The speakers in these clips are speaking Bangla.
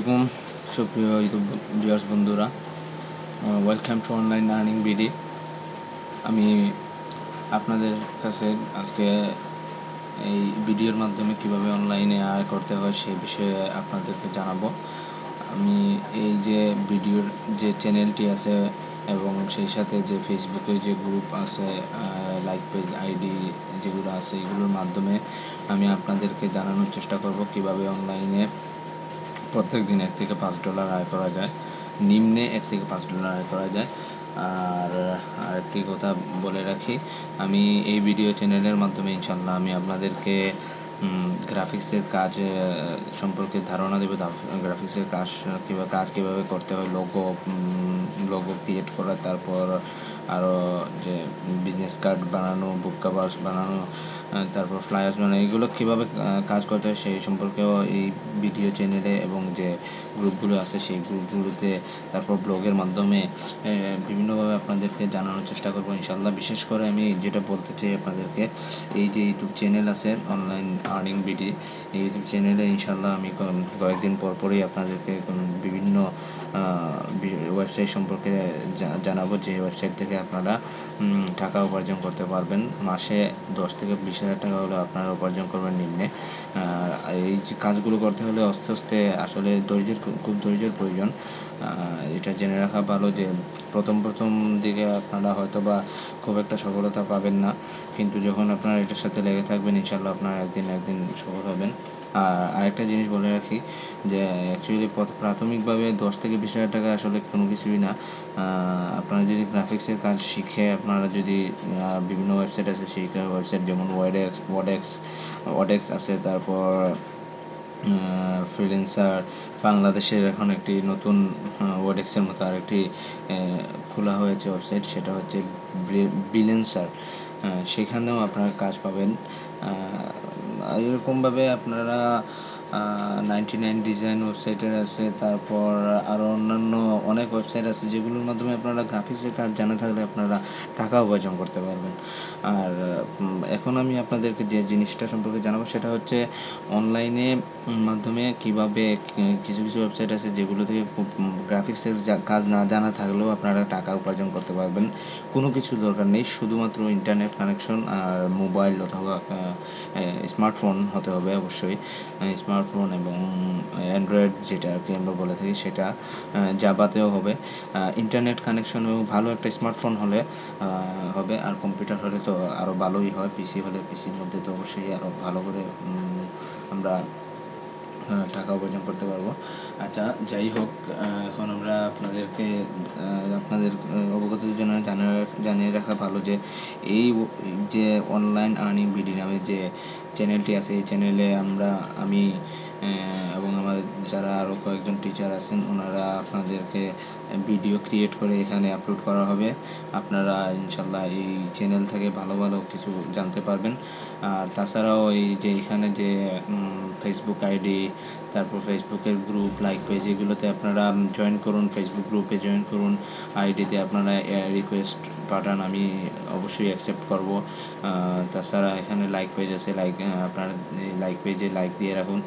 আলাইকুম সুপ্রিয় ইউটিউব ভিউয়ার্স বন্ধুরা, welcome to online earning BD. আমি আপনাদের কাছে আজকে এই ভিডিওর মাধ্যমে কিভাবে অনলাইনে আয় করতে হয় সেই বিষয়ে আপনাদেরকে জানাবো। আমি এই যে ভিডিওর যে চ্যানেলটি আছে এবং সেই সাথে যে ফেসবুকের যে গ্রুপ আছে, লাইক পেজ, আইডি যেগুলো আছে, এগুলোর মাধ্যমে আমি আপনাদেরকে জানানোর চেষ্টা করব কিভাবে অনলাইনে প্রত্যেক দিন $1 থেকে $5 আয় করা যায়, নিম্নে $1 থেকে $5 আয় করা যায়। আর আরেকটি কথা বলে রাখি, আমি এই ভিডিও চ্যানেলের মাধ্যমে ইনশাল্লাহ আমি আপনাদেরকে গ্রাফিক্সের কাজ সম্পর্কে ধারণা দেব। গ্রাফিক্সের কাজ কীভাবে করতে হয়, লোগো ক্রিয়েট করা, তারপর আরও যে বিজনেস কার্ড বানানো, বুক কভার্স বানানো, তারপর ফ্লায়ার্স বানানো, এগুলো কীভাবে কাজ করতে হয় সেই সম্পর্কেও এই ভিডিও চ্যানেলে এবং যে গ্রুপগুলো আছে সেই গ্রুপগুলোতে, তারপর ব্লগের মাধ্যমে বিভিন্নভাবে আপনাদেরকে জানানোর চেষ্টা করবো ইনশাল্লাহ। বিশেষ করে আমি যেটা বলতে চাই আপনাদেরকে, এই যে ইউটিউব চ্যানেল আছে অনলাইন আর্নিং বিডি, এই ইউটিউব চ্যানেলে ইনশাল্লাহ আমি কয়েকদিন পরই আপনাদেরকে বিভিন্ন ওয়েবসাইট সম্পর্কে জানাবো, যে ওয়েবসাইট থেকে আপনারা টাকা উপার্জন করতে পারবেন। মাসে 10 থেকে 20 হাজার টাকা হলে আপনারা উপার্জন করবেন নিম্নে। এই যে কাজগুলো করতে হলে আস্তে আস্তে আসলে খুব ধৈর্যের প্রয়োজন। এটা জেনে রাখা ভালো যে প্রথম দিকে আপনারা হয়তো বা খুব একটা সফলতা পাবেন না, কিন্তু যখন আপনারা এটার সাথে লেগে থাকবেন ইনশাল্লাহ আপনারা একদিন সফল হবেন। আর আরেকটা জিনিস বলে রাখি যে অ্যাকচুয়ালি প্রাথমিকভাবে 10 থেকে 20 হাজার টাকা আসলে কোনো কিছুই না। আপনারা যদি গ্রাফিক্সের কাজ শিখে আপনারা যদি বিভিন্ন ওয়েবসাইট আছে, সেই ওয়েবসাইট যেমন ওয়াডেক্স আছে, তারপর ফ্রিল্যান্সার, বাংলাদেশের এখন একটি নতুন ওয়াডেক্সের মতো আরেকটি খোলা হয়েছে ওয়েবসাইট, সেটা হচ্ছে বিলেন্সার। সেখানেও আপনারা কাজ পাবেন। এরকমভাবে আপনারা 99 ডিজাইন ওয়েবসাইটের আছে, তারপর আরও অন্যান্য অনেক ওয়েবসাইট আছে যেগুলোর মাধ্যমে আপনারা গ্রাফিক্সের কাজ জানা থাকলে আপনারা টাকা উপার্জন করতে পারবেন। আর এখন আমি আপনাদেরকে যে জিনিসটা সম্পর্কে জানাবো সেটা হচ্ছে অনলাইনে মাধ্যমে কিভাবে কিছু ওয়েবসাইট আছে যেগুলো থেকে গ্রাফিক্সের কাজ না জানা থাকলেও আপনারা টাকা উপার্জন করতে পারবেন। কোনো কিছু দরকার নেই, শুধুমাত্র ইন্টারনেট কানেকশন আর মোবাইল অথবা স্মার্টফোন হতে হবে অবশ্যই। স্মার্টফোন এবং অ্যান্ড্রয়েড যেটা আর কি আমরা বলে থাকি সেটা, জাভাতেও হবে। ইন্টারনেট কানেকশন এবং ভালো একটা স্মার্টফোন হলে হবে, আর কম্পিউটার হলে তো আরও ভালোই হয়। পিসি হলে পিসির মধ্যে তো অবশ্যই আরও ভালো করে আমরা টাকা উপার্জন করতে পারবো। আচ্ছা, যাই হোক, এখন আমরা আপনাদের অবগতির জন্য জানিয়ে রাখা ভালো যে এই যে অনলাইন আর্নিং বিডি নামে যে চ্যানেলটি আছে, এই চ্যানেলে আমি এবং আমার যারা আরও কয়েকজন টিচার আছেন ওনারা আপনাদেরকে ভিডিও ক্রিয়েট করে এখানে আপলোড করা হবে। আপনারা ইনশাল্লাহ এই চ্যানেল থেকে ভালো কিছু জানতে পারবেন। আর তাছাড়াও এই যে এখানে যে ফেসবুক আইডি, তারপর ফেসবুকের গ্রুপ, লাইক পেজ, এগুলোতে আপনারা জয়েন করুন। ফেসবুক গ্রুপে জয়েন করুন, আইডিতে আপনারা রিকোয়েস্ট পাঠান, আমি অবশ্যই অ্যাকসেপ্ট করব। তাছাড়া এখানে লাইক পেজ আছে, আপনারা লাইক পেজে লাইক দিয়ে রাখুন।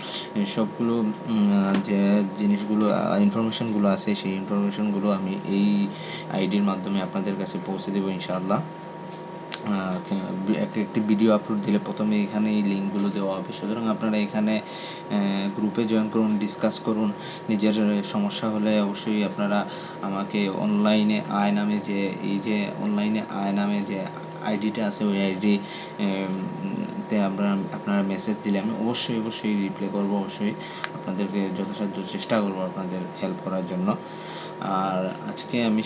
সবগুলো যে জিনিসগুলো, ইনফরমেশনগুলো আছে সেই ইনফরমেশনগুলো আমি এই আইডির মাধ্যমে আপনাদের কাছে পৌঁছে দেবো ইনশাআল্লাহ। একটি ভিডিও আপলোড দিলে প্রথমে এখানে এই লিঙ্কগুলো দেওয়া হবে, সুতরাং আপনারা এখানে গ্রুপে জয়েন করুন, ডিসকাস করুন। নিজের সমস্যা হলে অবশ্যই আপনারা আমাকে অনলাইনে আয় নামে যে আইডিটা আছে ওই আইডি তে আপনারা মেসেজ দিলে আমি অবশ্যই রিপ্লাই করবো। অবশ্যই আপনাদেরকে যথাসাধ্য চেষ্টা করবো আপনাদের হেল্প করার জন্য। আর আজকে আমি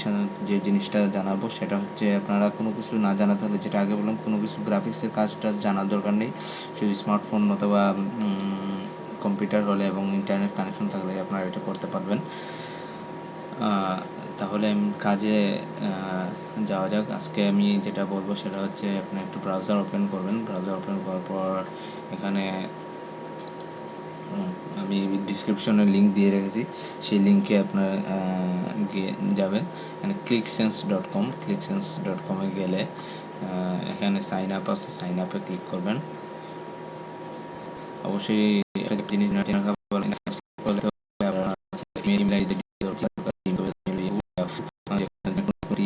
যে জিনিসটা জানাবো সেটা হচ্ছে, আপনারা কোনো কিছু না জানা থাকলে, যেটা আগে বললাম, কোনো কিছু গ্রাফিক্সের কাজ জানার দরকার নেই। শুধু স্মার্টফোন অথবা কম্পিউটার হলে এবং ইন্টারনেট কানেকশন থাকলে আপনারা এটা করতে পারবেন। তাহলে কাজে যাওয়া যাক। আজকে আমি যেটা বলবো সেটা হচ্ছে, আপনি একটু ব্রাউজার ওপেন করবেন। ব্রাউজার ওপেন করার পর এখানে আমি ডিসক্রিপশনে লিঙ্ক দিয়ে রেখেছি, সেই লিঙ্কে আপনারা গিয়ে যাবেন। এখানে clicksense.com গেলে এখানে সাইন আপ আছে, সাইন আপে ক্লিক করবেন। অবশ্যই একটা জিনিস ইমেল আইডি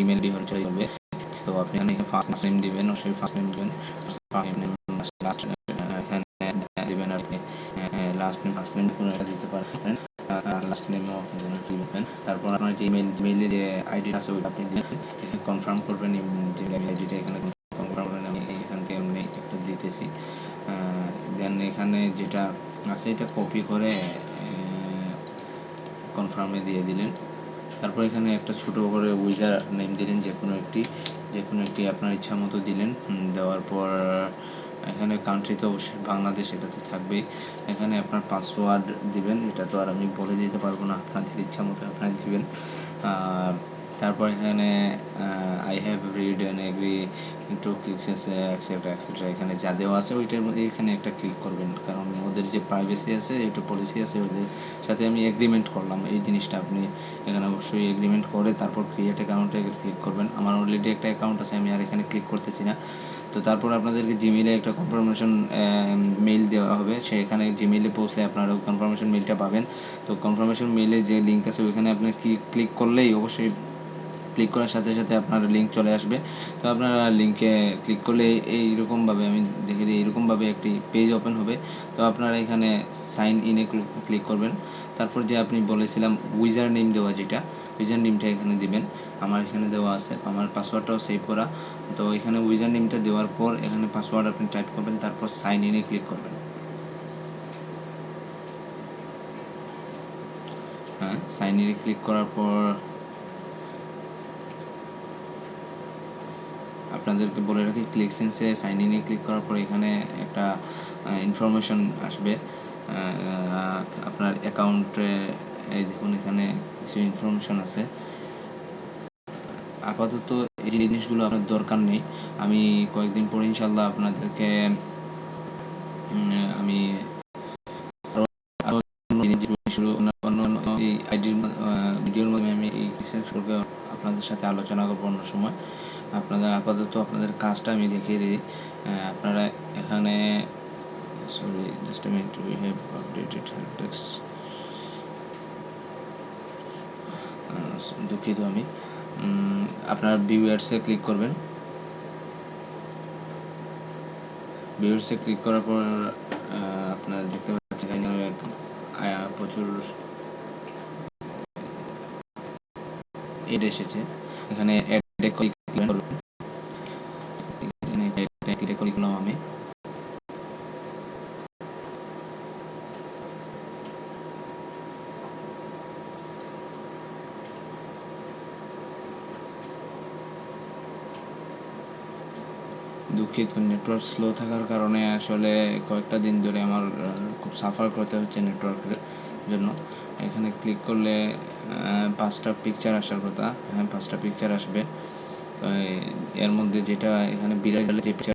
ইমেল আইডি হলে চলে যাবে। তো আপনি এখানে ফার্স্ট নেম দিবেন, অবশ্যই ফার্স্ট নেম দিবেন, এখানে দিবেন আপনি লাস্ট নেম, ফার্স্ট নেম কোনো একটা দিতে পারবেন, লাস্ট নেমও আপনি দিবেন। তারপর আপনার যে ইমেইলে যে আইডি আছে ওইটা আপনি দিবেন, এখানে কনফার্ম করবেন যে ইমেল আইডিটা এখানে কনফার্ম করবেন। আমি এখান থেকে আমি একটা দিতেছি, দেন এখানে যেটা আছে এটা কপি করে কনফার্মে দিয়ে দিলেন। তারপর এখানে একটা ছোট করে ইউজার নেম দিলেন, যে কোনো একটি আপনার ইচ্ছা মতো দিলেন। দেওয়ার পর এখানে কান্ট্রি তো অবশ্যই বাংলাদেশ, এটা তো থাকবেই। এখানে আপনার পাসওয়ার্ড দিবেন, এটা তো আর আমি বলে দিতে পারবো না, আপনাদের ইচ্ছা মতো আপনারা দিবেন। তারপর এখানে I have read and agree to clicks etcetera etcetera, এখানে যা দেওয়া আছে ওইটার মধ্যে এখানে একটা ক্লিক করবেন, কারণ ওদের যে প্রাইভেসি আছে, একটু পলিসি আছে, ওদের সাথে আমি এগ্রিমেন্ট করলাম, এই জিনিসটা আপনি এখানে অবশ্যই এগ্রিমেন্ট করে তারপর ক্রিয়েট অ্যাকাউন্টে ক্লিক করবেন। আমার অলরেডি একটা অ্যাকাউন্ট আছে, আমি আর এখানে ক্লিক করতেছি না। তো তারপর আপনাদেরকে জিমেইলে একটা কনফার্মেশন মেইল দেওয়া হবে, সেখানে জিমেইলে পৌঁছলে আপনারা কনফার্মেশন মেইলটা পাবেন। তো কনফার্মেশন মেইলে যে লিঙ্ক আছে ওইখানে আপনি ক্লিক করলেই অবশ্যই ক্লিক করার সাথে সাথে আপনার লিঙ্ক চলে আসবে। তো আপনারা লিঙ্কে ক্লিক করলে এইরকমভাবে আমি দেখে দিই, এইরকমভাবে একটি পেজ ওপেন হবে। তো আপনারা এখানে সাইন ইনে ক্লিক করবেন। তারপর যে আপনি বলেছিলাম ইউজার নেম দেওয়া, যেটা ইউজার নেমটা এখানে দিবেন, আমার এখানে দেওয়া আছে, আমার পাসওয়ার্ডটাও সেভ করা। তো এখানে ইউজার নেমটা দেওয়ার পর এখানে পাসওয়ার্ড আপনি টাইপ করবেন, তারপর সাইন ইনে ক্লিক করবেন। হ্যাঁ, সাইন ইনে ক্লিক করার পর আপনাদেরকে বলে রাখি, ক্লিক সেন্সে সাইন ইনে ক্লিক করার পর এখানে একটা ইনফরমেশন আসবে আপনার অ্যাকাউন্টে। এই দেখুন এখানে কিছু ইনফরমেশন আছে। আপাতত এই জিনিসগুলো আপনার দরকার নেই, আমি কয়েকদিন পরে ইনশাল্লাহ আপনাদেরকে আমি এই আইডির ভিডিওর মাধ্যমে আমি এই সম্পর্কে আপনাদের সাথে আলোচনা করবো অন্য সময়। আপাতত আপনাদের কাজটা আমি দেখিয়ে দিই। আপনারা এখানে sorry just a minute, we have updated text, দুঃখিত আমি। আপনার ভিউয়ার্সে ক্লিক করবেন, ভিউয়ার্সে ক্লিক করার পর আপনারা দেখতে পাচ্ছেন এখানে প্রচুর এড এসেছে, এখানে অ্যাডে ক্লিক করবেন, এখানে ক্লিক করলাম আমি। দুঃখিত, নেটওয়ার্ক স্লো থাকার কারণে আসলে কয়েকটা দিন ধরে আমার খুব সাফার করতে হচ্ছে নেটওয়ার্কের জন্য। এখানে ক্লিক করলে 5টা পিকচার আসার কথা, হ্যাঁ 5টা পিকচার আসবে। এর মধ্যে যেটা এখানে বিড়ালের যে পিকচার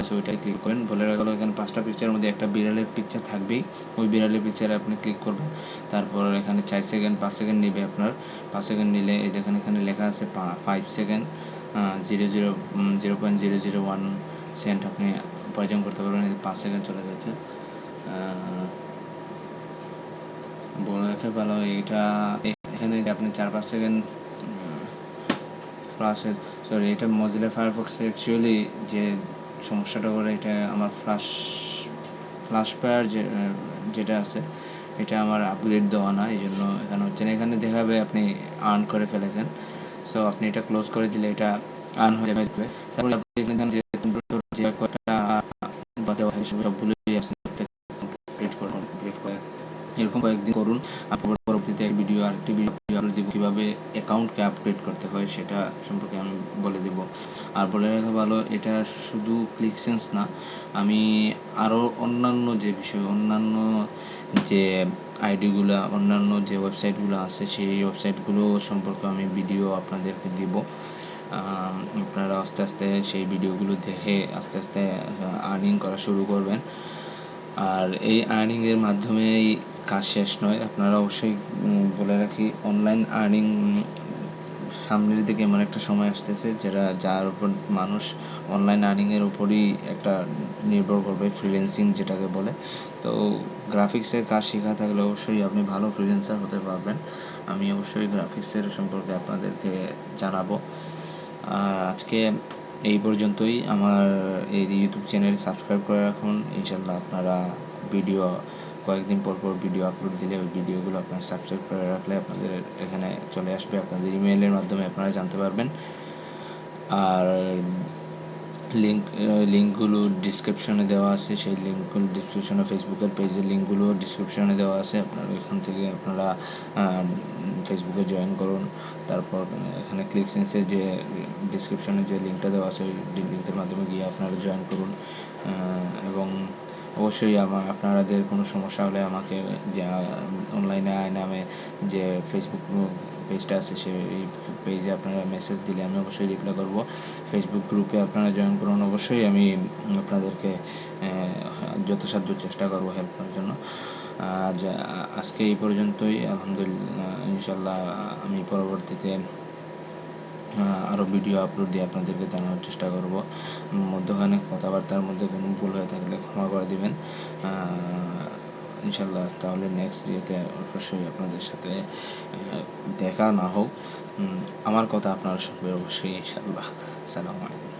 আছে ওইটাই ক্লিক করেন। বলে রাখা হলো এখানে 5টা পিকচারের মধ্যে একটা বিড়ালের পিকচার থাকবেই, ওই বিড়ালের পিকচারে আপনি ক্লিক করবেন। তারপর এখানে 4 সেকেন্ড 5 সেকেন্ড নেবে আপনার, 5 সেকেন্ড নিলে এই দেখেন এখানে লেখা আছে 5 সেকেন্ড 0.001 সেন্ট আপনি উপার্জন করতে পারবেন। 5 সেকেন্ড চলে যাচ্ছে। বলে রাখা ভালো, এটা এখানে আপনি 4-5 সেকেন্ড ফ্লাশের সরি, এটা মজিলা ফায়ারফক্সে অ্যাকচুয়ালি যে সমস্যাটা করে, এটা আমার ফ্লাশ ফায়ার যেটা আছে এটা আমার আপগ্রেড দেওয়া না, এই জন্য এখানে হচ্ছে না। এখানে দেখাবে আপনি আর্ন করে ফেলেছেন, সো আপনি এটা ক্লোজ করে দিলে এটা আর্ন হয়ে যাবে। তারপরে আপনি এখানে যে কয়টা সবগুলোই আসলে কমপ্লিট করে এরকম কয়েকদিন করুন। পরবর্তীতে আরেকটি ভিডিও আপলোড দিব, কীভাবে অ্যাকাউন্টকে আপডেট করতে হয় সেটা সম্পর্কে আমি বলে দেব। আর বলে রাখা ভালো, এটা শুধু ক্লিকসেন্স না, আমি আরও অন্যান্য যে বিষয়, অন্যান্য যে আইডিগুলো, অন্যান্য যে ওয়েবসাইটগুলো আছে সেই ওয়েবসাইটগুলো সম্পর্কে আমি ভিডিও আপনাদেরকে দিব। আপনারা আস্তে আস্তে সেই ভিডিওগুলো দেখে আস্তে আস্তে আর্নিং করা শুরু করবেন। আর এই আর্নিংয়ের মাধ্যমেই কাজ শেষ নয়, আপনারা অবশ্যই বলে রাখি অনলাইন আর্নিং সামনের দিকে এমন একটা সময় আসতেছে যার উপর মানুষ অনলাইন আর্নিংয়ের উপরই একটা নির্ভর করবে, ফ্রিল্যান্সিং যেটাকে বলে। তো গ্রাফিক্সের কাজ শেখা থাকলে অবশ্যই আপনি ভালো ফ্রিল্যান্সার হতে পারবেন। আমি অবশ্যই গ্রাফিক্সের সম্পর্কে আপনাদেরকে জানাবো। আজকে এই পর্যন্তই। আমার এই ইউটিউব চ্যানেল সাবস্ক্রাইব করে রাখুন। ইনশাল্লাহ আপনারা ভিডিও কয়েকদিন পর ভিডিও আপলোড দিলে ওই ভিডিওগুলো আপনারা সাবস্ক্রাইব করে রাখলে আপনাদের এখানে চলে আসবে, আপনাদের ইমেইলের মাধ্যমে আপনারা জানতে পারবেন। আর লিঙ্কগুলো ডিসক্রিপশনে দেওয়া আছে, সেই লিঙ্কগুলো ডিসক্রিপশনে, ফেসবুকের পেজের লিঙ্কগুলো ডিসক্রিপশনে দেওয়া আছে। আপনারা ওইখান থেকে আপনারা ফেসবুকে জয়েন করুন। তারপর এখানে ক্লিকসেন্সে যে ডিসক্রিপশনে যে লিঙ্কটা দেওয়া আছে ওই লিঙ্কের মাধ্যমে গিয়ে আপনারা জয়েন করুন। এবং অবশ্যই আপনাদের কোনো সমস্যা হলে আমাকে অনলাইনে আয় নামে যে ফেসবুক পেজটা আছে সেই পেজে আপনারা মেসেজ দিলে আমি অবশ্যই রিপ্লাই করব। ফেসবুক গ্রুপে আপনারা জয়েন করুন, অবশ্যই আমি আপনাদেরকে যথাসাধ্য চেষ্টা করব হেল্প করার জন্য। আজকে এই পর্যন্তই। আলহামদুলিল্লাহ, ইনশাল্লাহ আমি পরবর্তীতে আরও ভিডিও আপলোড দিয়ে আপনাদেরকে জানানোর চেষ্টা করব। মধ্যখানে কথাবার্তার মধ্যে কোনো ভুল হয়ে থাকলে ক্ষমা করে দিবেন ইনশাল্লাহ। তাহলে নেক্সট ডেতে অবশ্যই আপনাদের সাথে দেখা না হোক, আমার কথা আপনারা শুনবে অবশ্যই ইনশাল্লাহ। আসসালামু আলাইকুম।